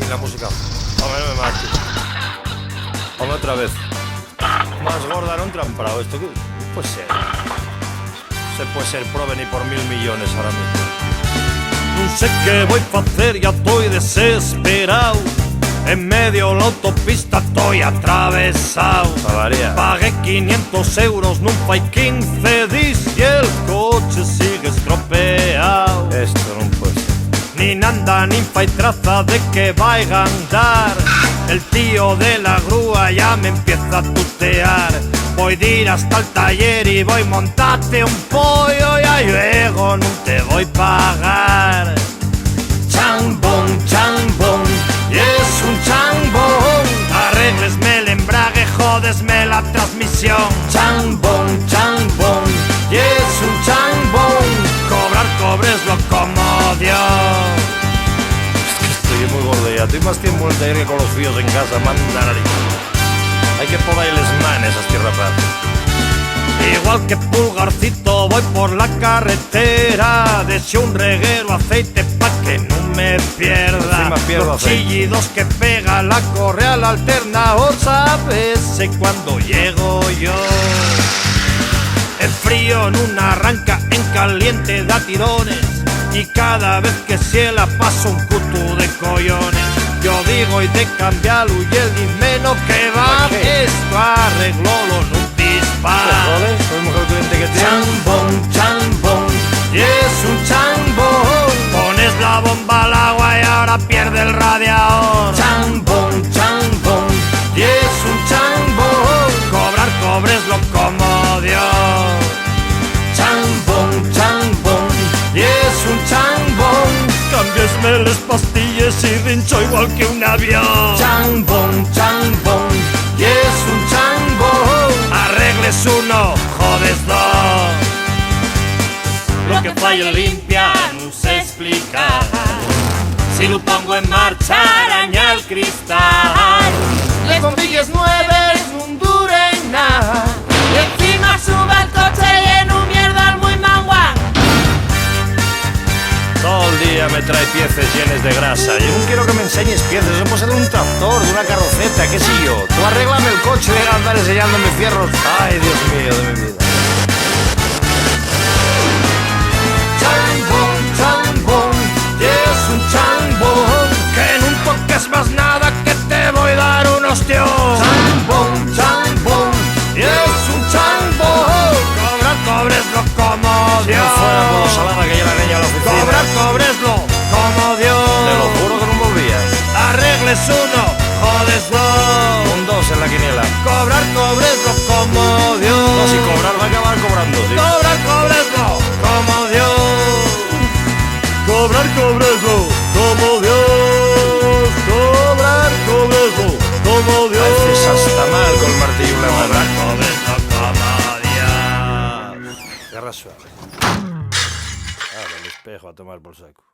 la música. Hombre, no me mates. Hombre, otra vez. Más gorda no entramprado. Esto que puede ser. Se puede ser prove ni por 1.000 millones ahora mismo. Non sé qué voy a hacer, ya estoy desesperado. En medio la autopista estoy atravesado. Pagué 500 euros, non fai 15 días y el coche sigue estropeado. Esto non puede ser. Ni anda ni fai traza de que vaya a andar. El tío de la grúa ya me empieza a tutear. Voy a ir hasta el taller y voy a montarte un pollo, y luego no te voy a pagar. Chambón, chambón, y es un chambón. Arréglesme el embrague, jódesme la transmisión. Chambón, chambón, y es un chambón. Cobrar cobreslo como Dios. Estoy muy gordo ya. Estoy más tiempo en el taller que con los fíos en casa. Manda nariz. Hay que podarles manes a este rapaz. Igual que Pulgarcito voy por la carretera. Deseo un reguero aceite pa' que no me pierda. Los chillidos que pega la correa al alternador. Sabes cuando llego yo. El frío no arranca, en caliente da tirones. Y cada vez que se la paso un cutu de collones. Yo digo y de cambiarlo y él dime no que va. Esto arreglólo en un disparo. Joder, soy el mejor cliente que tiene. Chambón, chambón, y es un chambón. Pones la bomba al agua y ahora pierde el radiador. Chambón, chambón, y es un chambón. Cobrar cobreslo como Dios. Chambón, chambón, y es un chambón. Cambiesme las pastillas y rincho igual que un avión. Chambón, chambón, y es un chambón. Arregles uno, jodes dos. Lo que falla limpia no se explica. Si lo pongo en marcha araña el cristal. Les bombillas nuevas no duren nada. Y encima sube el coche lleno mierda muy mangua. Todo el día me trae piezas llenas de grasa. Yo no quiero que me enseñes piezas. Eso puede ser de un tractor, de una carroceta, qué sé yo. Tú arréglame el coche, deja de andar enseñándome fierros. Ay, Dios mío de mi vida. Chambón, chambón, y es un chambón. Que no toques más nada que te voy a dar un ostión. Chambón, chambón, y es un chambón. Cobrar cobreslo como Dios. Fuera por la salada que lleva la niña a la oficina. Cobrar cobreslo como Dios. Te lo juro que no volvías. Arregles uno, jodes dos. Un 2 en la quiniela. Cobrar cobreslo como Dios. No, si cobrar va a acabar cobrando, sí. Cobrar cobreslo como Dios. Cobrar cobreslo como Dios. Cobrar cobreslo como Dios. Haces hasta mal con el martillo en la mano. Cobrar cobreslo como Dios. Guerra suave. El espejo a tomar por saco.